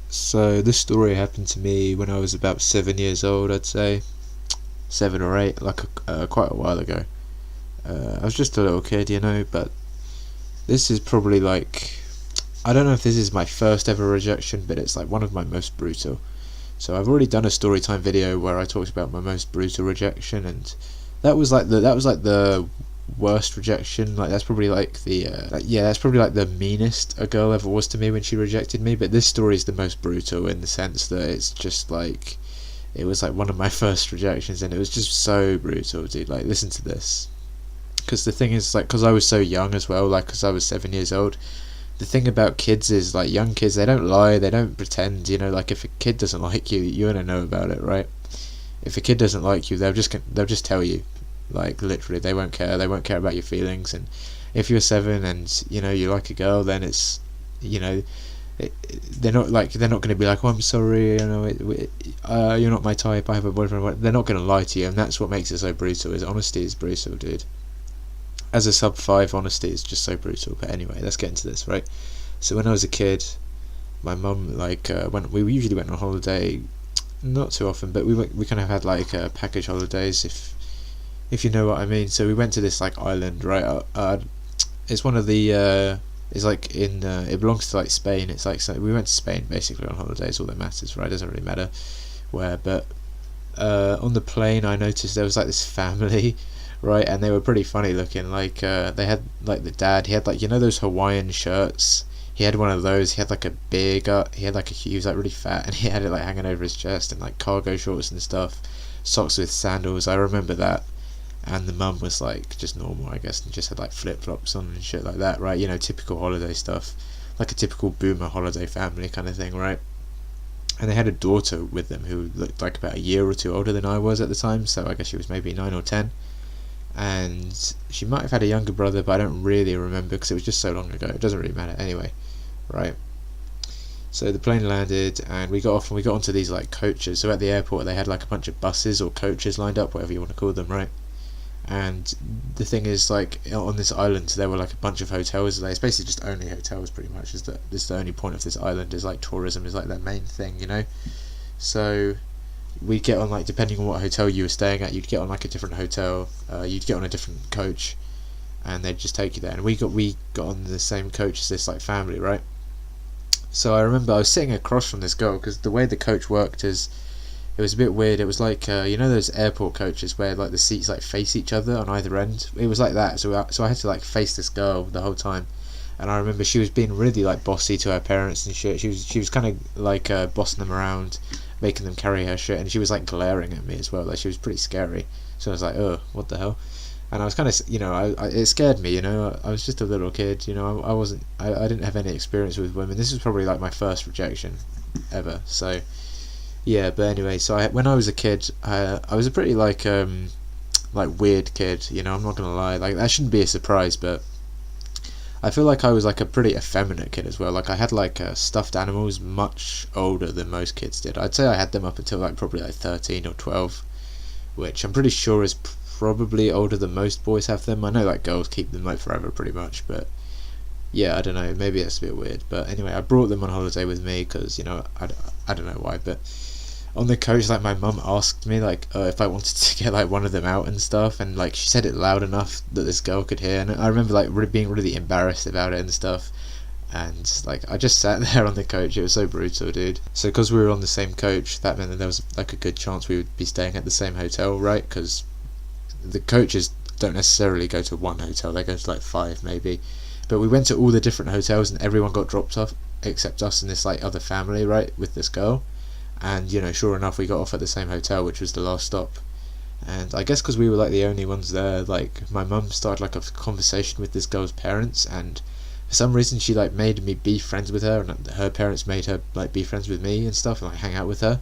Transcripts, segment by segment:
So this story happened to me when I was about 7 years old, I'd say 7 or 8, like quite a while ago. I was just a little kid, but this is probably like, I don't know if this is my first ever rejection, but it's like one of my most brutal. So I've already done a story time video where I talked about my most brutal rejection, and that was like the worst rejection. Like that's probably like that's probably like the meanest a girl ever was to me when she rejected me. But this story is the most brutal in the sense that it's just like, it was like one of my first rejections, and it was just so brutal, dude. Like, listen to this. Because the thing is, like, because I was so young as well, like, because I was 7 years old. The thing about kids is, like, young kids, they don't lie, they don't pretend. Like, if a kid doesn't like you, you're gonna know about it, right? If a kid doesn't like you, they'll just tell you. Like, literally, they won't care. They won't care about your feelings. And if you're 7 and you like a girl, then it's you know they're not going to be like, oh, I'm sorry, you're not my type, I have a boyfriend. They're not going to lie to you, and that's what makes it so brutal. Is honesty is brutal, dude. As a sub 5, honesty is just so brutal. But anyway, let's get into this, right? So when I was a kid, my mum, when we usually went on holiday, not too often, but we kind of had like package holidays, if you know what I mean. So we went to this like island, right? It's one of the it's like in it belongs to like Spain. It's like, so we went to Spain basically on holidays. All that matters, right? It doesn't really matter where. But on the plane, I noticed there was like this family, right? And they were pretty funny looking. Like they had like the dad. He had like those Hawaiian shirts. He had one of those. He had like he was like really fat, and he had it like hanging over his chest, and like cargo shorts and stuff, socks with sandals. I remember that. And the mum was like just normal, I guess, and just had like flip flops on and shit like that, right? Typical holiday stuff, like a typical boomer holiday family kind of thing, right? And they had a daughter with them who looked like about a year or two older than I was at the time, so I guess she was maybe 9 or 10. And she might have had a younger brother, but I don't really remember because it was just so long ago. It doesn't really matter anyway, right? So the plane landed, and we got off, and we got onto these like coaches. So at the airport, they had like a bunch of buses or coaches lined up, whatever you want to call them, right? And the thing is, like, on this island there were like a bunch of hotels. It's basically just only hotels, pretty much. Is the only point of this island, is like tourism is like their main thing, So we'd get on, like, depending on what hotel you were staying at, you'd get on like a different hotel, you'd get on a different coach, and they'd just take you there. And we got on the same coach as this like family, right? So I remember I was sitting across from this girl, because the way the coach worked is, it was a bit weird. It was like those airport coaches where like the seats like face each other on either end. It was like that. So I had to like face this girl the whole time, and I remember she was being really like bossy to her parents and shit. She was kind of like bossing them around, making them carry her shit, and she was like glaring at me as well. Like, she was pretty scary. So I was like, oh, what the hell? And I was kind of, it scared me. I was just a little kid. I didn't have any experience with women. This was probably like my first rejection ever. So. Yeah, but anyway, so when I was a kid, I was a pretty like weird kid. I'm not gonna lie. Like, that shouldn't be a surprise, but I feel like I was like a pretty effeminate kid as well. Like, I had like stuffed animals much older than most kids did. I'd say I had them up until like probably like 13 or 12, which I'm pretty sure is probably older than most boys have them. I know like girls keep them like forever pretty much, but yeah, I don't know. Maybe that's a bit weird. But anyway, I brought them on holiday with me because I don't know why, but. On the coach, like, my mum asked me like if I wanted to get like one of them out and stuff, and like she said it loud enough that this girl could hear, and I remember like being really embarrassed about it and stuff, and like I just sat there on the coach. It was so brutal, dude. So because we were on the same coach, that meant that there was like a good chance we would be staying at the same hotel, right? Because the coaches don't necessarily go to one hotel, they go to like 5 maybe, but we went to all the different hotels and everyone got dropped off except us and this like other family, right, with this girl. And sure enough, we got off at the same hotel, which was the last stop. And I guess because we were like the only ones there, like, my mum started like a conversation with this girl's parents, and for some reason she like made me be friends with her, and her parents made her like be friends with me and stuff, and like hang out with her.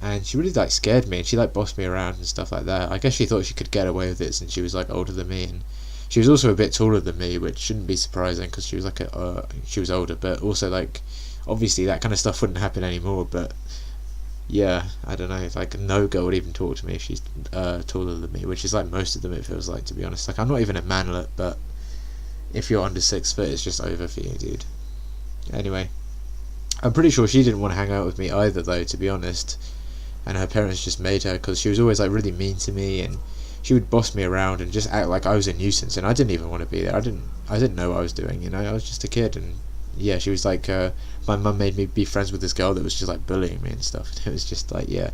And she really like scared me, and she like bossed me around and stuff like that. I guess she thought she could get away with it since she was like older than me, and she was also a bit taller than me, which shouldn't be surprising because she was like she was older, but also like obviously that kind of stuff wouldn't happen anymore. But yeah, I don't know, like no girl would even talk to me if she's taller than me, which is like most of them, it feels like, to be honest. Like, I'm not even a manlet, but if you're under 6 foot, it's just over for you, dude. Anyway, I'm pretty sure she didn't want to hang out with me either, though, to be honest. And her parents just made her, because she was always like really mean to me, and she would boss me around and just act like I was a nuisance, and I didn't even want to be there. I didn't know what I was doing, you know. I was just a kid, and yeah, she was like, my mum made me be friends with this girl that was just like bullying me and stuff. It was just like, yeah.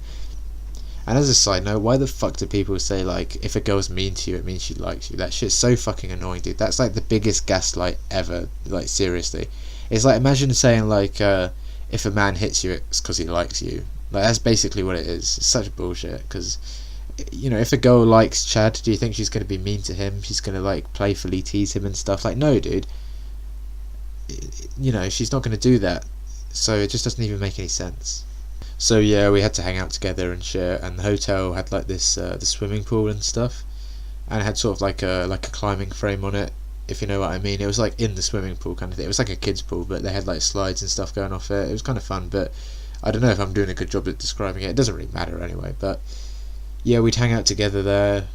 And as a side note, why the fuck do people say like if a girl's mean to you, it means she likes you? That shit's so fucking annoying, dude. That's like the biggest gaslight ever. Like seriously, it's like imagine saying like if a man hits you, it's because he likes you. Like that's basically what it is. It's such bullshit. Because you know, if a girl likes Chad, do you think she's going to be mean to him? She's going to like playfully tease him and stuff? Like no, dude. You know, she's not going to do that. So it just doesn't even make any sense. So yeah, we had to hang out together and shit, and the hotel had like this the swimming pool and stuff, and it had sort of like a climbing frame on it, if you know what I mean. It was like in the swimming pool kind of thing. It was like a kids pool, but they had like slides and stuff going off it. It was kind of fun, but I don't know if I'm doing a good job at describing it. It doesn't really matter anyway. But yeah, we'd hang out together there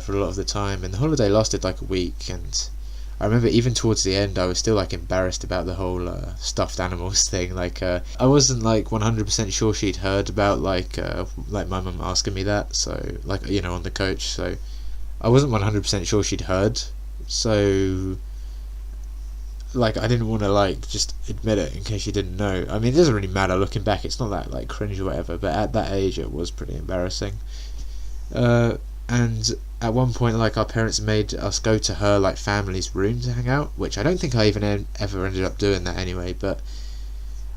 for a lot of the time, and the holiday lasted like a week. And I remember even towards the end I was still like embarrassed about the whole stuffed animals thing. Like I wasn't like 100% sure she'd heard about like my mum asking me that, so like, you know, on the coach. So I wasn't 100% sure she'd heard, so like I didn't want to like just admit it in case she didn't know. I mean, it doesn't really matter looking back, it's not that like cringe or whatever, but at that age it was pretty embarrassing. And at one point, like, our parents made us go to her like family's room to hang out, which I don't think I even ever ended up doing that anyway. But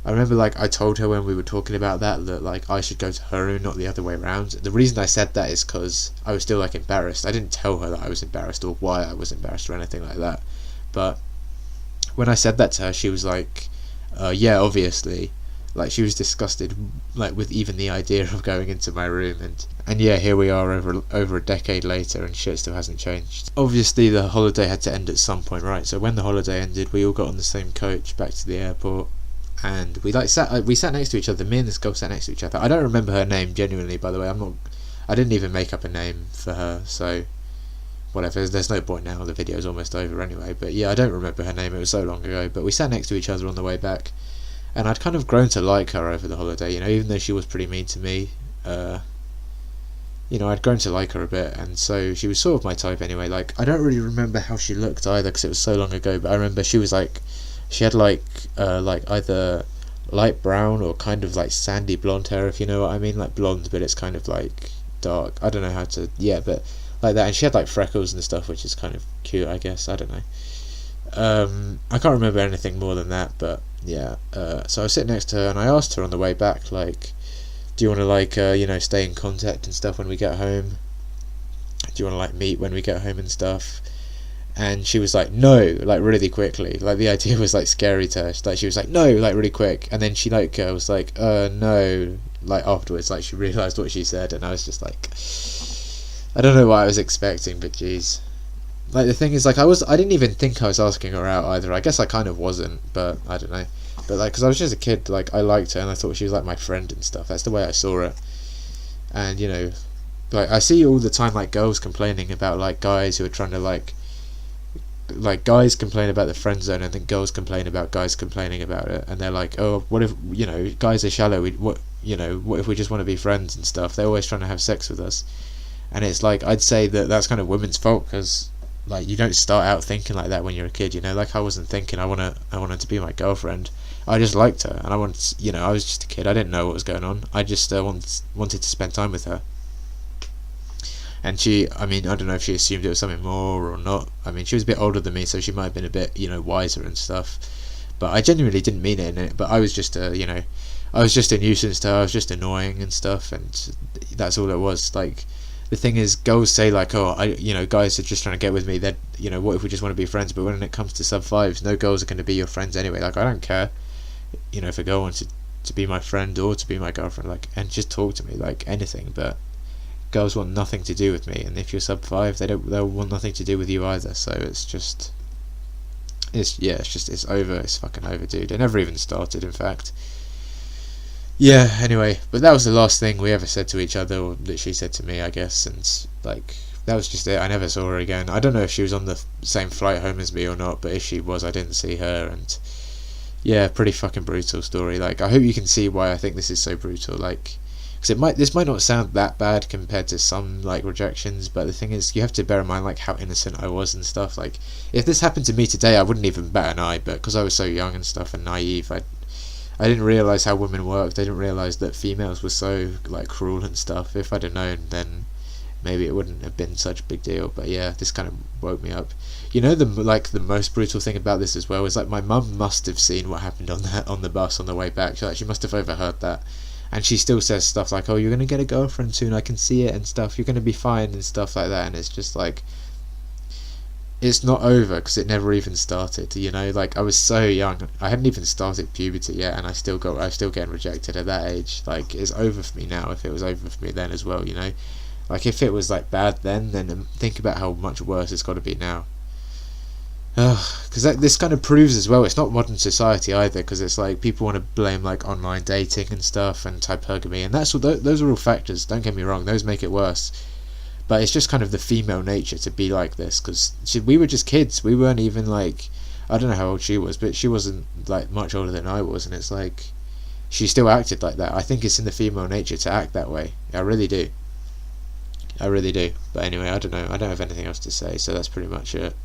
I remember like I told her when we were talking about that like I should go to her room, not the other way around. The reason I said that is because I was still like embarrassed. I didn't tell her that I was embarrassed or why I was embarrassed or anything like that. But when I said that to her, she was like, yeah, obviously. Like she was disgusted like with even the idea of going into my room, and yeah, here we are over a decade later and shit still hasn't changed. Obviously the holiday had to end at some point, right? So when the holiday ended, we all got on the same coach back to the airport, and we sat next to each other. Me and this girl sat next to each other. I don't remember her name, genuinely, by the way. I didn't even make up a name for her, so whatever, there's no point now, the video's almost over anyway. But yeah, I don't remember her name, it was so long ago. But we sat next to each other on the way back, and I'd kind of grown to like her over the holiday, you know, even though she was pretty mean to me. You know, I'd grown to like her a bit, and so she was sort of my type anyway. Like, I don't really remember how she looked either, because it was so long ago, but I remember she had like either light brown or kind of like sandy blonde hair, if you know what I mean, like blonde, but it's kind of like dark. I don't know how to, yeah, but like that, and she had like freckles and stuff, which is kind of cute, I guess. I don't know. I can't remember anything more than that, but yeah. So I was sitting next to her, and I asked her on the way back, like, do you want to like you know, stay in contact and stuff when we get home? Do you want to like meet when we get home and stuff? And she was like, no, like really quickly. Like the idea was like scary to her. Like she was like, no, like really quick. And then she like was like, no, like afterwards, like she realised what she said, and I was just like, I don't know what I was expecting, but geez. Like the thing is, like I didn't even think I was asking her out either. I guess I kind of wasn't, but I don't know. But like, because I was just a kid, like I liked her and I thought she was like my friend and stuff. That's the way I saw it. And you know, like I see all the time like girls complaining about like guys who are trying to like guys complain about the friend zone, and then girls complain about guys complaining about it, and they're like, oh, what if, you know, guys are shallow, what if we just want to be friends and stuff? They're always trying to have sex with us. And it's like, I'd say that that's kind of women's fault, because like you don't start out thinking like that when you're a kid, you know. Like I wasn't thinking I wanted to be my girlfriend. I just liked her, and I wanted, you know, I was just a kid, I didn't know what was going on. I just wanted to spend time with her. And she, I mean, I don't know if she assumed it was something more or not. I mean, she was a bit older than me, so she might have been a bit, you know, wiser and stuff. But I genuinely didn't mean it in it. But I was just a, you know, I was just a nuisance to her. I was just annoying and stuff, and that's all it was. Like, the thing is, girls say like, oh, you know, guys are just trying to get with me. That, you know, what if we just want to be friends? But when it comes to sub fives, no girls are going to be your friends anyway. Like, I don't care, you know, if a girl wants to be my friend or to be my girlfriend, like, and just talk to me, like anything. But girls want nothing to do with me, and if you're sub 5, they'll want nothing to do with you either. So it's over. It's fucking over, dude. It never even started, in fact. Yeah, anyway, but that was the last thing we ever said to each other, or that she said to me, I guess. And like, that was just it. I never saw her again. I don't know if she was on the same flight home as me or not, but if she was, I didn't see her. And Yeah, pretty fucking brutal story. Like, I hope you can see why I think this is so brutal. Like, because this might not sound that bad compared to some like rejections, but the thing is, you have to bear in mind like how innocent I was and stuff. Like, if this happened to me today, I wouldn't even bat an eye. But because I was so young and stuff and naive, I didn't realize how women worked. I didn't realize that females were so like cruel and stuff. If I'd have known, then maybe it wouldn't have been such a big deal. But yeah, this kind of woke me up. You know, the most brutal thing about this as well is like my mum must have seen what happened on the bus on the way back. She must have overheard that, and she still says stuff like, "Oh, you're gonna get a girlfriend soon. I can see it and stuff. You're gonna be fine and stuff like that." And it's just like, it's not over because it never even started. You know, like I was so young. I hadn't even started puberty yet, and I was still getting rejected at that age. Like, it's over for me now. If it was over for me then as well, you know, like if it was like bad then think about how much worse it's got to be now. Because this kind of proves as well it's not modern society either, because it's like people want to blame like online dating and stuff and hypergamy, and those are all factors, don't get me wrong, those make it worse, but it's just kind of the female nature to be like this, because we were just kids, we weren't even like, I don't know how old she was, but she wasn't like much older than I was, and it's like she still acted like that. I think it's in the female nature to act that way. I really do. But anyway, I don't know, I don't have anything else to say, so that's pretty much it.